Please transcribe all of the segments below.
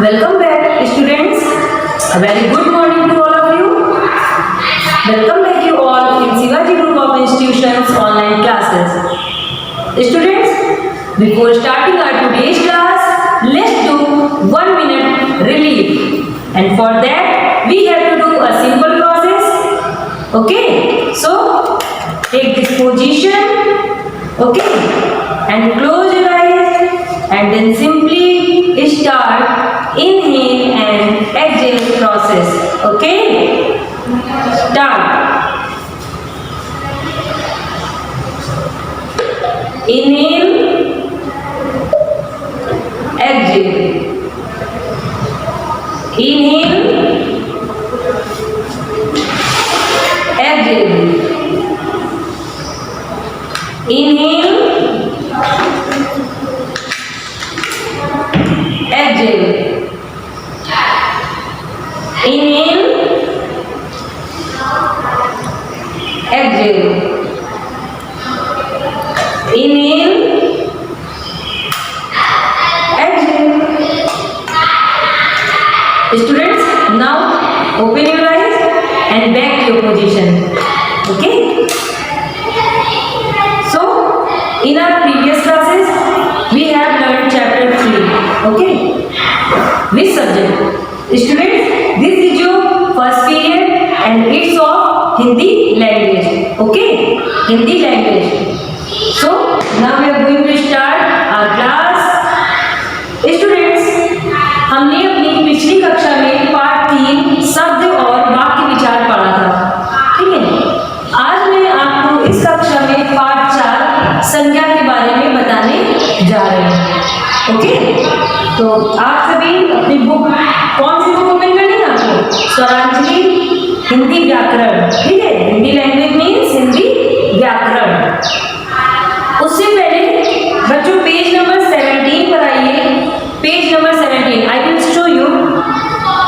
Welcome back, students. A very good morning to all of you. Welcome back you all in Shivaji Group of Institutions online classes. Students, before starting our today's class, let's do 1 minute relief. And for that, we have to do a simple process. Okay, so take this position. Okay, and close your eyes and then simply start inhale and exhale process. Okay, start. Inhale, exhale. Inhale, exhale. Inhale, exhale. Inhale, exhale. Inhale, exhale. Students, now open your eyes and back to your position. Okay? So, in our previous classes, we have learned chapter 3. Okay? Which subject? Students, this is your first period and it's of Hindi language. Okay? Hindi language. So, now we are going to start our class. Students, हमने अपनी पिछली कक्षा में पाठ 3 शब्द और वाक्य विचार पढ़ा था. ठीक है? आज मैं आपको इस कक्षा में पाठ 4 संज्ञा के बारे में बताने जा रहे हैं. ओके? तो आप सभी अपनी बुक, कौन सी बुक ओपन करनी है आपको? स्वरांजलि हिंदी व्याकरण. ठीक है? हिंदी लैंग्वेज मीन्स हिंदी व्याकरण. उससे पहले बच्चों पेज नंबर 17 पर आइए. Page number 17 I will show you.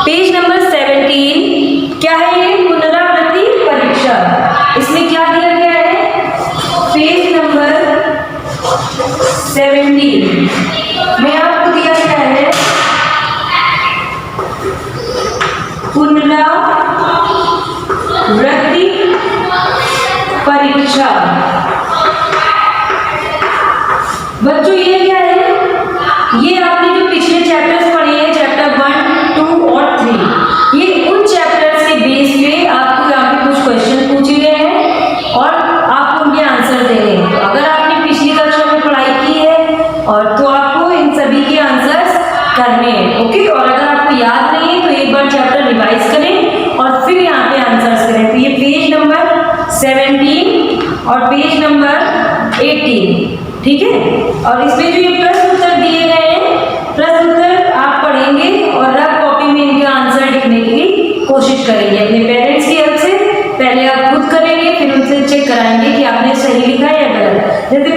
Page number 17 क्या है? ये पुनरावृत्ति परीक्षा. इसमें क्या दिया गया है? पेज नंबर 17 में आपको दिया गया है पुनरावृत्ति परीक्षा. बच्चों ये क्या है? ये आपने जो पिछले चैप्टर्स पढ़े हैं, चैप्टर 1, 2 और 3, ये उन चैप्टर्स के बेस पे आपको यहाँ पे कुछ क्वेश्चन पूछे गए हैं और आपको उनके आंसर देने हैं. तो अगर आपने पिछली कक्षा में पढ़ाई की है और तो आपको इन सभी के आंसर्स करने हैं. ओके? और अगर आपको याद नहीं है तो एक बार चैप्टर रिवाइज करें और फिर यहाँ पे आंसर्स करें. तो ये पेज नंबर 17 और पेज नंबर 18. ठीक है? और इसमें जो ये प्रश्न उत्तर दिए गए हैं, प्रश्न उत्तर आप पढ़ेंगे और रफ कॉपी में इनके आंसर लिखने की कोशिश करेंगे अपने पेरेंट्स की हेल्प से. पहले आप खुद करेंगे, फिर उनसे चेक कराएंगे कि आपने सही लिखा है या गलत. जैसे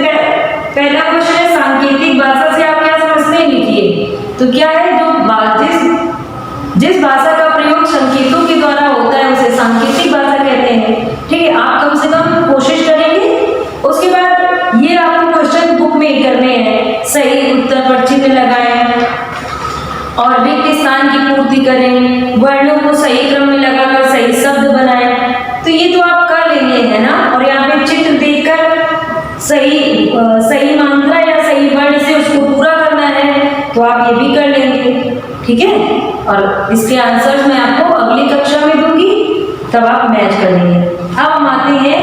पहला क्वेश्चन है सांकेतिक भाषा से आप क्या समझते हैं, लिखिए. तो क्या है? जो जिस भाषा का प्रयोग संकेतों के द्वारा होता है उसे सांकेतिक भाषा कहते हैं. ठीक है? आप कम से कम कोशिश करेंगे. उसके बाद ये आपको क्वेश्चन बुक में करने हैं. सही उत्तर पर्ची में लगाएं और रिक्त स्थान की पूर्ति करें. वर्णों को सही क्रम में लगाकर सही शब्द बनाएं. तो ये तो आप कर लेंगे, है ना? और यहाँ पे चित्र देखकर सही मात्रा या सही वर्ण से उसको पूरा करना है, तो आप ये भी कर लेंगे. ठीक है? और इसके आंसर्स मैं आपको अगली कक्षा में दूंगी, तब आप मैच कर लेंगे. अब हम आते हैं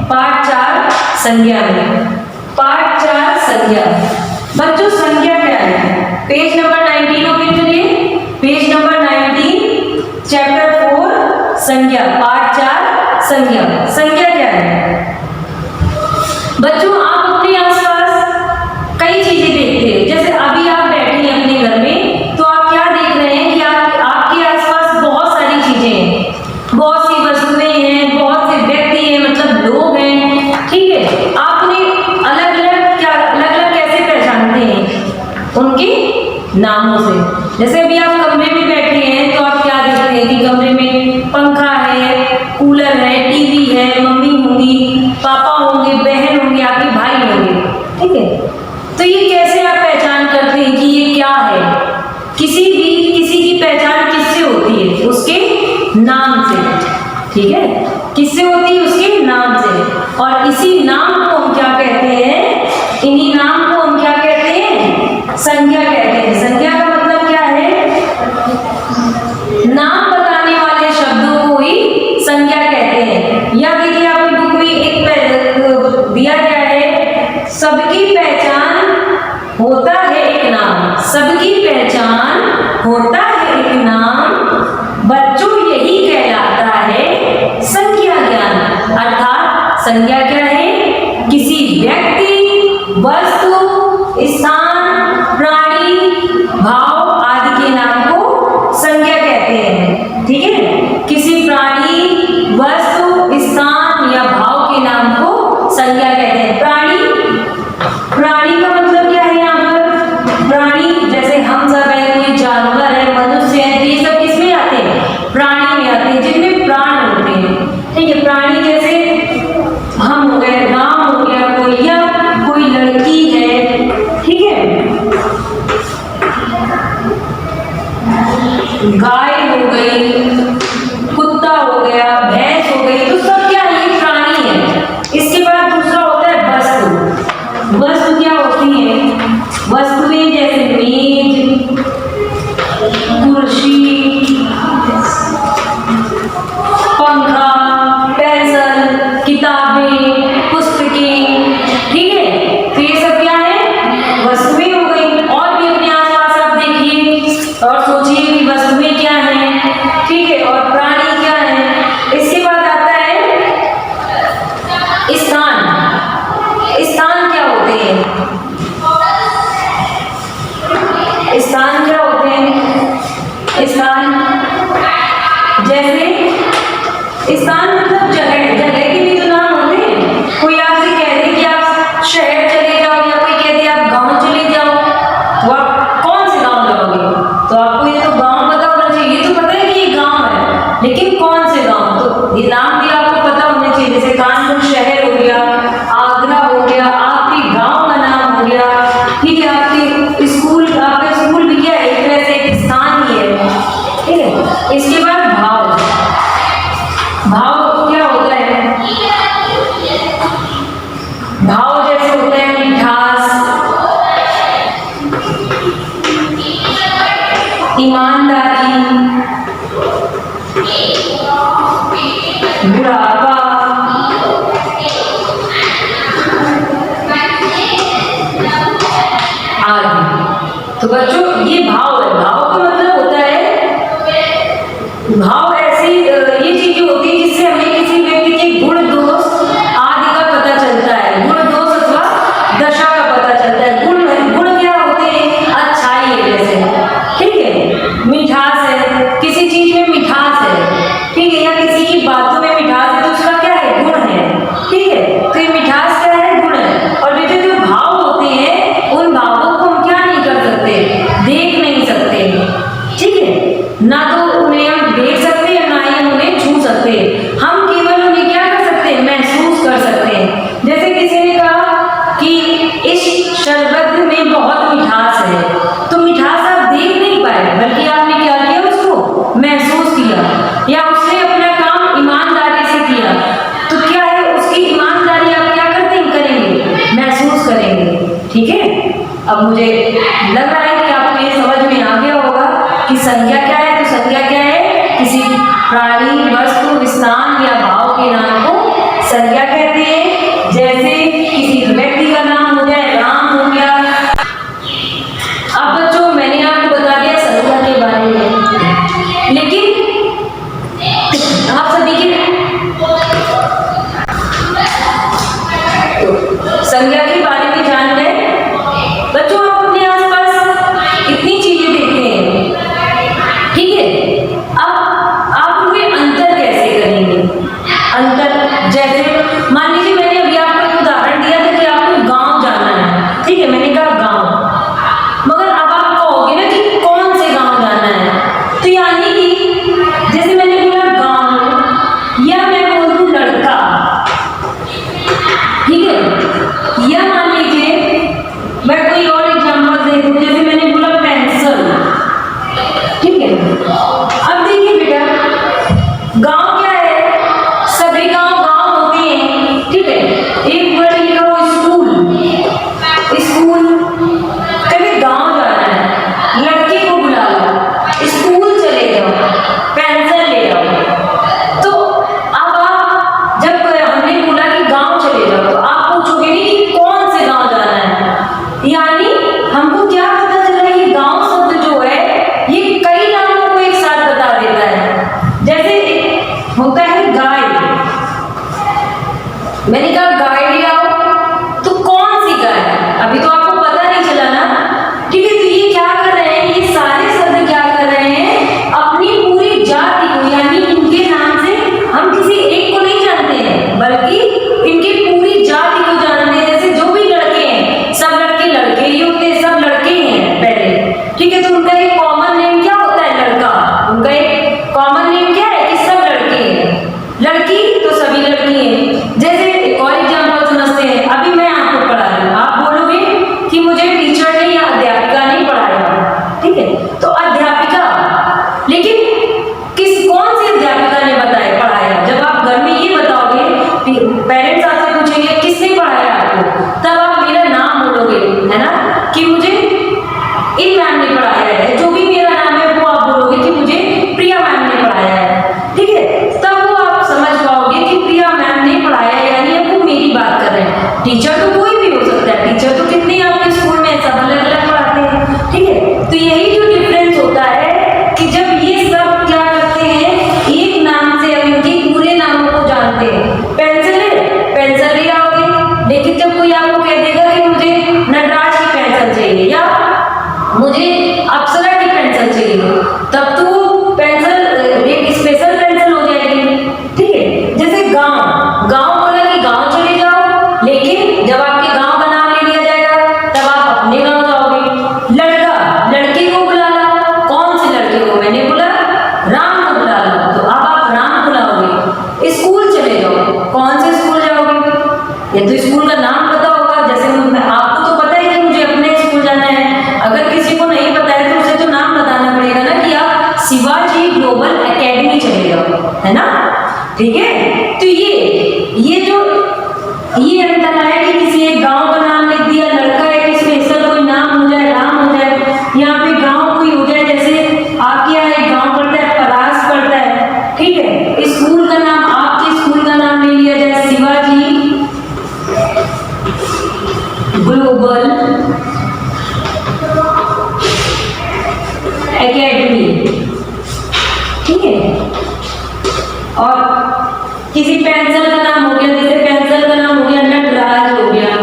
पाठ 4 संज्ञा में. पाठ 4 संज्ञा. बच्चों संज्ञा क्या है? पेज नंबर 19 ओपन करिए. पेज नंबर 19 चैप्टर 4 संज्ञा. पाठ 4 संज्ञा. संज्ञा क्या है? बच्चों आप अपने आसपास कई चीजें देखते हैं. जैसे अभी आप बैठे हैं अपने घर में, तो आप क्या देख रहे हैं कि आपके आसपास बहुत सारी चीजें हैं, बहुत सी वस्तुएं हैं, बहुत से व्यक्ति हैं, मतलब लोग हैं. ठीक है? आपने अलग अलग कैसे पहचानते हैं? उनके नामों से. जैसे अभी आप कमरे में बैठे हैं तो आप क्या देखते हैं कि कमरे में पंखा है, कूलर है, टीवी है, मम्मी होंगी, पापा होंगे, बहन होंगे, आपके भाई होंगे. ठीक है? तो ये कैसे आप पहचान करते हैं कि ये क्या है? किसी भी उसके नाम से, ठीक है, किससे होती है? उसके नाम से। और इसी नाम को हम क्या कहते हैं? इन्हीं नाम को हम क्या कहते हैं? संज्ञा कहते हैं। संज्ञा का मतलब क्या है? नाम बताने वाले शब्दों को ही संज्ञा कहते हैं। या देखिए आपकी बुक में एक दिया गया है, सबकी पहचान होता है एक नाम, सबकी पहचान होता है एक नाम, बच्चों यही कहलाता है संज्ञा ज्ञान। अर्थात संज्ञा क्या है? किसी व्यक्ति, वस्तु, स्थान, प्राणी, भाव आदि के नाम को संज्ञा कहते हैं, ठीक है। किसी प्राणी, वस्तु, स्थान या भाव के नाम को संज्ञा कहते हैं। प्राणी का मतलब क्या है? यहाँ पर प्राणी जैसे हम सब है, कोई जानवर है, मनुष्य है, ये सब किसमें आते हैं? प्राणी में आते हैं, जिनमें प्राण होते हैं, ठीक है। प्राणी जैसे हम हो गए, राम हो गया कोई, या कोई लड़की है, ठीक है, गाय हो गई, कुत्ता हो गया, भैंस हो गई, तो सब क्या है? ये प्राणी है। इसके बाद दूसरा होता है वस्तु। वस्तु क्या होती है? वस्तुएं जैसे मेज, कुर्सी, पंखा, पेंसिल, किताबें, पुस्तकें, ठीक है, तो ये सब क्या है? वस्तुएं हो गई। और भी अपने आसपास आप देखिए और सोचिए कि वस्तुएं क्या हैं, ठीक है, और प्राणी क्या है। इसके बाद आता है स्थान। स्थान क्या होते हैं? स्थान क्या होते हैं? स्थान जैसे, स्थान मतलब जगह, जगह के भी तो नाम होते हैं। कोई आपसे कह दे कि आप शहर चले जाओ, या कोई कहते आप गांव चले जाओ, तो आप कौन से गांव जाओगे? तो आपको ये तो गांव पता होना चाहिए, ये तो पता है कि ये गांव है, लेकिन कौन से गांव? तो ये नाम भी आपको पता होना चाहिए। जैसे कानपुर शहर हो गया, आगरा हो गया, आपके गांव का नाम हो गया, ठीक है। आपके स्कूल, आपका स्कूल भी क्या है? एक तरह से एक स्थान ही है, ठीक है। इसके बाद भाव। भाव क्या होता है? भाव जैसे होता है मिठास, ईमानदारी, बुढ़ापा, आदि। तो बच्चों ये भाव है। भाव का मतलब होता है, भाव ऐसी ये चीजें होती है जिससे हमें किसी व्यक्ति के गुण दोष आदि का पता चलता है। गुण दोष अथवा दशा का पता चलता है। गुण क्या होते हैं? अच्छाई है जैसे, ठीक है, मिठास है, किसी चीज में मिठास है, ठीक है, या किसी की बातों में मिठास है, तो उसका क्या है? गुण है, ठीक है। तो ये मिठास क्या है? गुण है। और बेटे जो भाव होते हैं, उन भावों को हम क्या नहीं कर सकते? देख नहीं सकते, ठीक है। ना तो उन्हें हम देख सकते हैं, ना ही उन्हें छू सकते हैं। हम केवल उन्हें क्या कर सकते हैं? महसूस कर सकते हैं। जैसे किसी ने कहा कि इस शरबत में बहुत मिठास है, तो मिठास आप देख नहीं पाए, बल्कि आपने क्या किया? उसको महसूस किया, या उसने अपना काम ईमानदारी से किया, तो क्या है? उसकी ईमानदारी आप क्या करते हैं? करेंगे, महसूस करेंगे, ठीक है। अब मुझे लग रहा है कि आपको ये समझ में आ गया होगा कि संज्ञा क्या है। तो संज्ञा क्या है? किसी प्राणी, वस्तु, स्थान या भाव के नाम को संज्ञा कहते हैं। जैसे किसी व्यक्ति का नाम हो जाए, राम हो गया। अब बच्चों मैंने आपको बता दिया संज्ञा के बारे में, लेकिन आप सभी के संज्ञा के बारे में जान गए। बच्चों आप अपने आसपास इतनी चीजें देखते हैं, ठीक है। अब आप उनमें अंतर कैसे करेंगे? अंतर जैसे मान लीजिए मैंने अभी आपको एक उदाहरण दिया था उनका एक कॉमन नेम क्या होता है? लड़का। उनका एक कॉमन नेम क्या है कि सब लड़के हैं, लड़की तो सभी लड़की हैं। जैसे एक और एग्जाम्पल समझते हैं, अभी मैं आपको पढ़ा रही हूँ, आप बोलोगे कि मुझे टीचर ने या अध्यापिका ने पढ़ाया, ठीक है, तो अध्यापिका, लेकिन कौन सी अध्यापिका ने बताया पढ़ाया? जब आप घर में ये बताओगे, पेरेंट्स आपसे पूछेंगे किसने पढ़ाया आपको, तब आप मेरा नाम बोलोगे, है ना, कि मुझे इन मैम ने पढ़ाया है। जो भी मेरा नाम है वो आप बोलोगे कि मुझे प्रिया मैम ने पढ़ाया है, ठीक है, तब वो आप समझ पाओगे कि प्रिया मैम ने पढ़ाया, यानी अब वो मेरी बात कर रहे हैं। टीचर तो कोई भी हो सकता है, टीचर तो कितने आपके स्कूल में सब अलग अलग पढ़ाते हैं, ठीक है। तो यही जो डिफरेंस होता है कि जब ये सब क्या करते हैं, एक नाम से हम इनके पूरे नामों को जानते हैं। पेंसिल है, पेंसिल ले आओगे, लेकिन जब कोई आपको कह देगा कि मुझे नटराज की पेंसिल चाहिए या मुझे अप्सरा की पेंसिल चाहिए, तब तो पेंसिल एक स्पेशल पेंसिल हो जाएगी, ठीक है। जैसे गांव बोला कि गांव चले जाओ, लेकिन जब आपके गांव का नाम ले लिया जाएगा तब आप अपने गांव जाओगे। लड़के को बुला ला, कौन से लड़के को? मैंने बोला राम को बुला ला, तो अब आप राम बुलाओगे। स्कूल चले जाओ, कौन से स्कूल जाओगे? ये तो स्कूल का नाम पता होगा, जैसे आपको तो पता है कि मुझे अपने स्कूल जाना है, अगर किसी को नहीं पता है तो उसे तो नाम बताना पड़ेगा ना कि आप शिवाजी ग्लोबल एकेडमी चले जाओ, है ना, ठीक है। तो ये जो ये अंतर है कि किसी एक गांव का नाम लिख दिया, लड़का है कि स्पेशल कोई नाम हो जाए, राम हो जाए, यहाँ पे गांव कोई हो जाए, जैसे आपके यहाँ एक गांव पड़ता है पलास पड़ता है, ठीक है, स्कूल का नाम, आपके स्कूल का नाम ले लिया जाए शिवाजी ग्लोबल एकेडमी, ठीक है। और किसी पेंसिल का नाम हो गया, जैसे पेंसिल का नाम हो गया नटराज हो गया,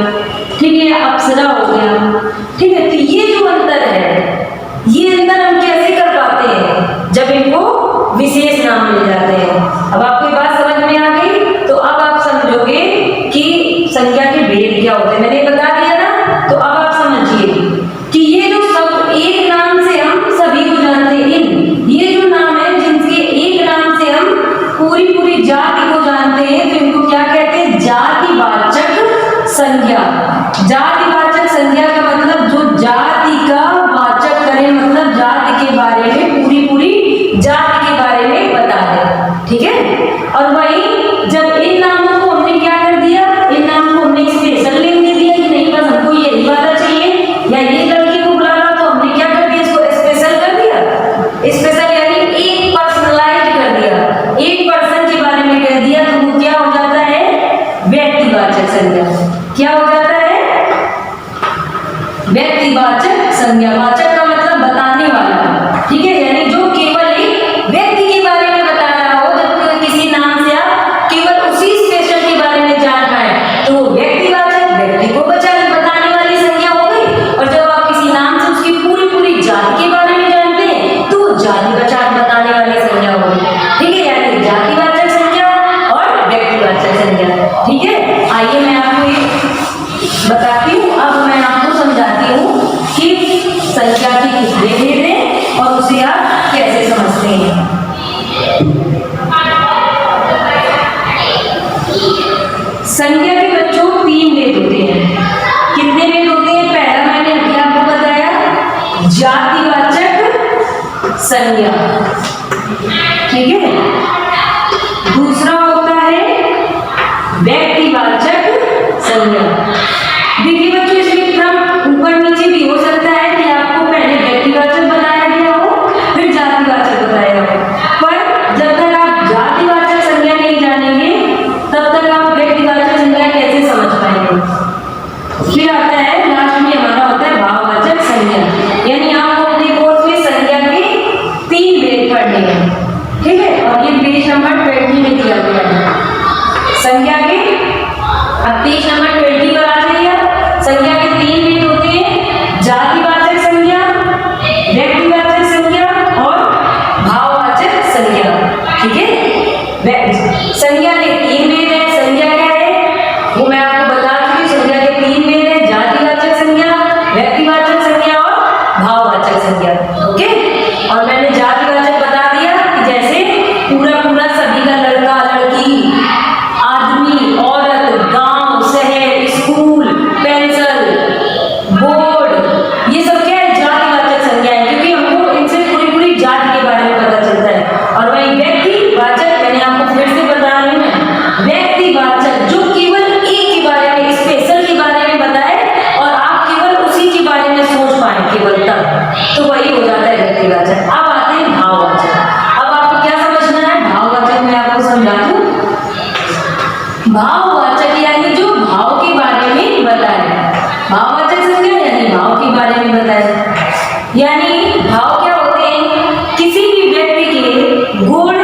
ठीक है, अप्सरा हो गया, ठीक है। तो ये जो अंतर है, ये अंतर हम कैसे कर पाते हैं? जब इनको विशेष नाम मिल जाते हैं। अब आपको ये बात समझ में आ गई, तो अब आप समझोगे कि संख्या के भेद क्या होते हैं। मैंने बता दिया ना, तो अब आप समझिए कि ये जो सब एक नाम से हम सभी को जानते हैं, ये जो नाम है जिनके एक नाम से हम पूरी जाति को जानते हैं, तो इनको क्या कहते हैं? जातिवाचक संज्ञा। जातिवाचक संज्ञा का मतलब जो जाति का वाचक करे, मतलब जाति के बारे में पूरी जाति के बारे में बता दे, ठीक है। और वही जब इन नामों को हमने क्या कर दिया, इन नामों को हमने स्पेशल नेम दे दिया कि नहीं, बस हमको यही वाला चाहिए या ये लड़की को बुला रहा, तो हमने क्या कर दिया, इसको स्पेशल कर दिया। स्पेशल यानी एक पर्सनलाइज कर दिया, एक पर्सन के बारे में कह दिया, तो वो क्या हो जाता है? व्यक्तिवाचक संज्ञा। क्या हो जाता है? व्यक्तिवाचक संज्ञा। वाचक का मतलब बताने वाला, ठीक है, यानी जो केवल एक व्यक्ति के बारे में बता रहा हो। जब किसी नाम से आप केवल उसी स्पेशल के बारे में जान पाए, तो व्यक्तिवाचक, व्यक्ति को बताने वाली संज्ञा हो गई। और जब आप किसी नाम से उसकी पूरी जाति के बारे में जानते हैं, तो जातिवाचक बताने वाली संज्ञा हो गई, ठीक है, यानी जातिवाचक संज्ञा और व्यक्तिवाचक संज्ञा, ठीक है। आइए मैं आपको ये बताती हूँ, अब मैं आपको समझाती हूँ कि संख्या के कितने भेद हैं और उसे आप कैसे समझते हैं। संख्या के बच्चों 3 भेद होते हैं। कितने भेद होते हैं? पहला मैंने अभी आपको बताया, जातिवाचक संज्ञा, ठीक है। दूसरा होता है व्यक्तिवाचक संज्ञा। देखिए बच्चों, इसमें क्रम ऊपर नीचे भी हो सकता है कि आपको पहले व्यक्तिवाचक बताया गया हो, फिर जातिवाचक बताया हो, पर जब तक आप जातिवाचक संज्ञा नहीं जानेंगे, तब तक आप व्यक्तिवाचक संज्ञा कैसे समझ पाएंगे। फिर आता है लास्ट में हमारा होता है भाववाचक संज्ञा, यानी आपको अपने कोर्स में संज्ञा के 3 भेद पढ़ने हैं, ठीक है। और ये ओके। और मैंने जातिवाचक बता दिया कि जैसे पूरा पूरा सभी का, लड़का लड़की, आदमी औरत, गांव शहर, स्कूल, पेंसिल, बोर्ड, ये सब क्या है, जातिवाचक संज्ञा है, क्योंकि हमको इनसे पूरी पूरी जाति के बारे में पता चलता है। और वही व्यक्तिवाचक, मैंने आपको फिर से बता रही हूँ, व्यक्तिवाचक जो केवल एक के बारे में, स्पेशल के बारे में बताए और आप केवल उसी के बारे में सोच पाए केवल तब, तो वही हो जाता है व्यक्तिवाचक। अब आते हैं भाववाचक। अब आपको क्या समझना है भाववाचक, मैं आपको समझा दूं। भाववाचक यानी जो भाव के बारे में बताए, भाववाचक संज्ञा यानी भाव के बारे में बताए। यानी भाव क्या होते हैं, किसी भी व्यक्ति के गुण,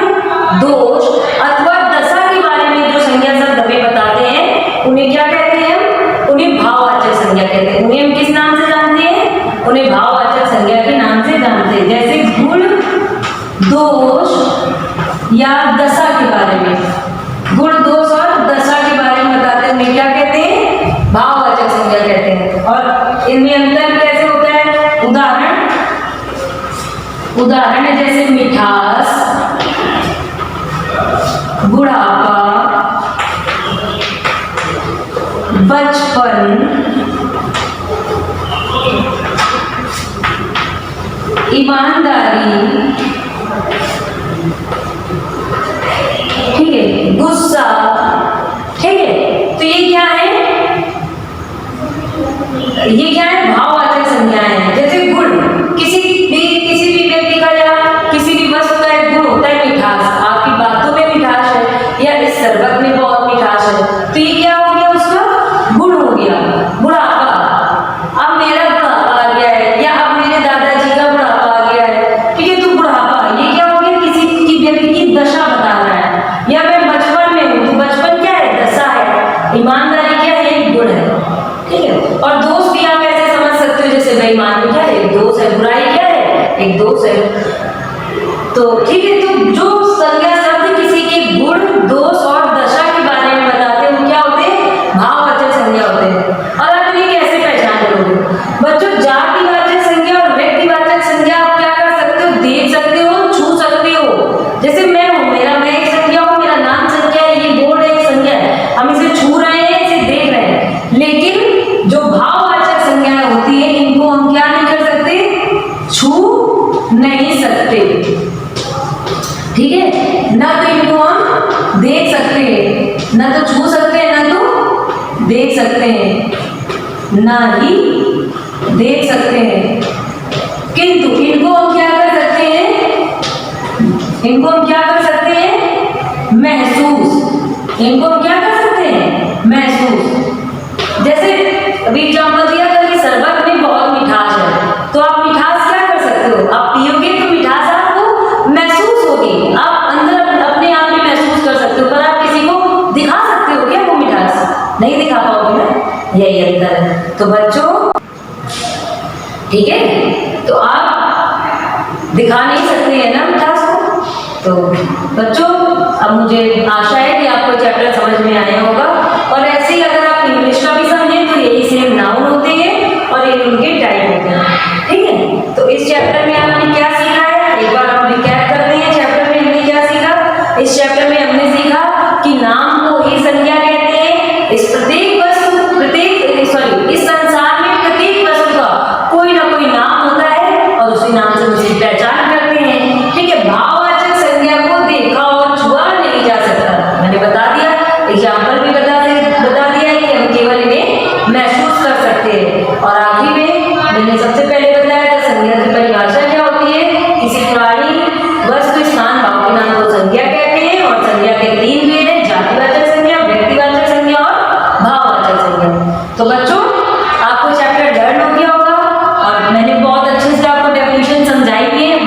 दोष अथवा दशा के बारे में जो संज्ञा शब्द हमें बताते हैं, उन्हें क्या कहते हैं, उन्हें भाववाचक संज्ञा कहते हैं। उन्हें हम किस नाम से जानते हैं, उन्हें भाववाचक संज्ञा के नाम से जानते हैं। जैसे गुण, दोष या दशा के बारे में, गुण, दोष और दशा के बारे में बताते हैं, उन्हें क्या कहते हैं, भाववाचक संज्ञा कहते हैं। और इनमें अंतर कैसे होता है, उदाहरण है जैसे मिठास, बुढ़ापा, बचपन, ईमानदारी, ठीक है, गुस्सा, ठीक है। तो ये क्या है, ये क्या है, भाववाचक संज्ञाएं हैं। जैसे गुण, किसी भी व्यक्ति का या किसी भी वस्तु का एक गुण होता है मिठास, आपकी बातों में मिठास है या इस शरबत में बहुत मिठास है, तो ये क्या हो गया, उसका गुण हो गया। बुढ़ापा, अब मेरा बुढ़ापा आ गया है या अब मेरे दादाजी का बुढ़ापा आ गया है, ठीक है, तो बुढ़ापा ये क्या हो गया, किसी की व्यक्ति की दशा बता रहा है। या मैं बचपन में हूँ, तो बचपन क्या है, दशा है। ईमानदारी क्या है, एक गुण है, ठीक है। और दोष भी आप ऐसे समझ सकते हो, जैसे बेईमानी क्या है, एक दोष है, बुराई क्या है, एक दोष है। तो ठीक है, तो जो संज्ञा शब्द किसी के गुण, दोष और दशा के बारे में बताते हैं, वो क्या होते हैं, भाववाचक संज्ञा होते हैं। और आप इन्हें कैसे पहचान करोगे बच्चों, जातिवाचक संज्ञा और व्यक्तिवाचक संज्ञा आप क्या कर सकते हो, देख सकते हो, छू सकते हो। जैसे मैं हूँ, मैं एक संज्ञा हूँ, मेरा नाम संज्ञा है, ये बोर्ड एक संज्ञा है, हम इसे छू रहे हैं, इसे देख रहे हैं। लेकिन जो भाववाचक संज्ञाएं होती है, इनको हम क्या नहीं कर सकते, छू नहीं सकते, ठीक है। ना तो इनको हम देख सकते हैं, ना तो छू सकते हैं, ना तो देख सकते हैं, ना ही देख सकते हैं। किंतु इनको हम क्या कर सकते हैं, इनको हम क्या कर सकते हैं, महसूस। इनको हम क्या कर सकते हैं, महसूस। जैसे अभी एग्जाम्पल दिया था कि शरबत में बहुत मिठास है, तो आप मिठास क्या कर सकते हो, आप पियोगे तो मिठास आपको महसूस होगी, आप अंदर अपने आप में महसूस कर सकते हो, पर आप किसी को दिखा सकते हो क्या वो मिठास, नहीं दिखा पाओगे ना, यही अंतर है। तो बच्चों, ठीक है, तो आप दिखा नहीं सकते हैं ना मिठास को। तो बच्चों, अब मुझे आशा है कि आपको चैप्टर समझ में आया होगा। और ऐसे ही अगर आप इंग्लिश का भी समझें तो यही सेम नाउन होते हैं और ये उनके टाइप होते हैं, ठीक है। तो इस चैप्टर में आपने क्या सीखा है, एक बार हम रिकैप करते हैं। चैप्टर में हमने क्या सीखा, इस चैप्टर में हमने सीखा कि नाम को ही संज्ञा कहते हैं। इस संसार में प्रत्येक वस्तु का कोई ना कोई नाम होता है और उसी नाम से उसकी पहचान करते हैं, ठीक है। भाववाचक संज्ञा को देखा और छुआ नहीं जा सकता, मैंने बता दिया, एग्जाम्पल भी बता दिया कि हम केवल इन्हें महसूस कर सकते हैं। और आखिर में मैंने सबसे पहले बताया था संज्ञा की परिभाषा क्या होती है, किसी प्राणी, वस्तु, स्थान, भाव के नाम को संज्ञा कहते हैं। और संज्ञा के तीन भेद हैं, जातिवाचक संज्ञा, व्यक्तिवाचक संज्ञा और भाववाचक संज्ञा। तो बच्चों, आपको चैप्टर लर्न हो गया होगा और मैंने बहुत अच्छे से आपको डेफिनेशन समझाई है।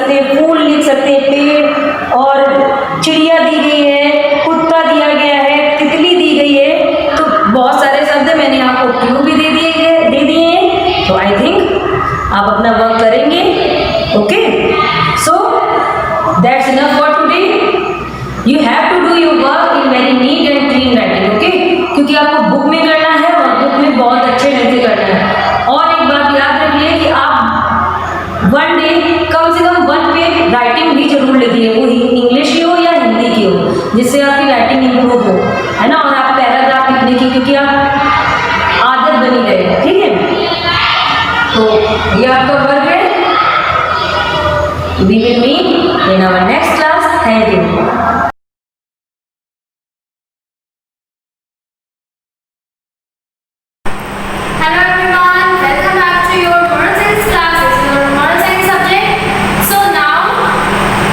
सकते हैं, फूल लिख सकते हैं, पेड़ और चिड़िया दी गई है, कुत्ता दिया गया है, तितली दी गई है, तो बहुत सारे शब्द मैंने आपको क्लू भी दे दिए हैं। तो आई थिंक आप अपना वर्क करेंगे। Okay, so that's enough for today. You have to do your work in very neat and clean writing. Okay, क्योंकि आपको बुक में करना है और बुक में बहुत अच्छे ढंग से करना है। और एक बात याद रखिए कि आप वन डे कम से कम 1 पेज राइटिंग भी जरूर लिखिए, वो इंग्लिश की हो या हिंदी की हो, जिससे आपकी राइटिंग इंप्रूव हो, है ना। और आप पैराग्राफ लिखने की, क्योंकि आप आदत बनी रहे, ठीक है। तो ये आपका वर्क है। We will meet in our next class. Thank you. Hello everyone, welcome back to your moral science class. This is your moral science subject. So now,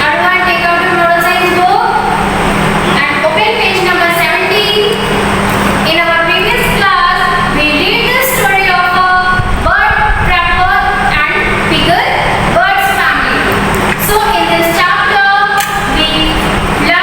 everyone take out your moral science book and open page number 17. In our previous class, we read the story of a bird, trapper and pigeon birds family. So in this chapter, we learn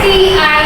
STI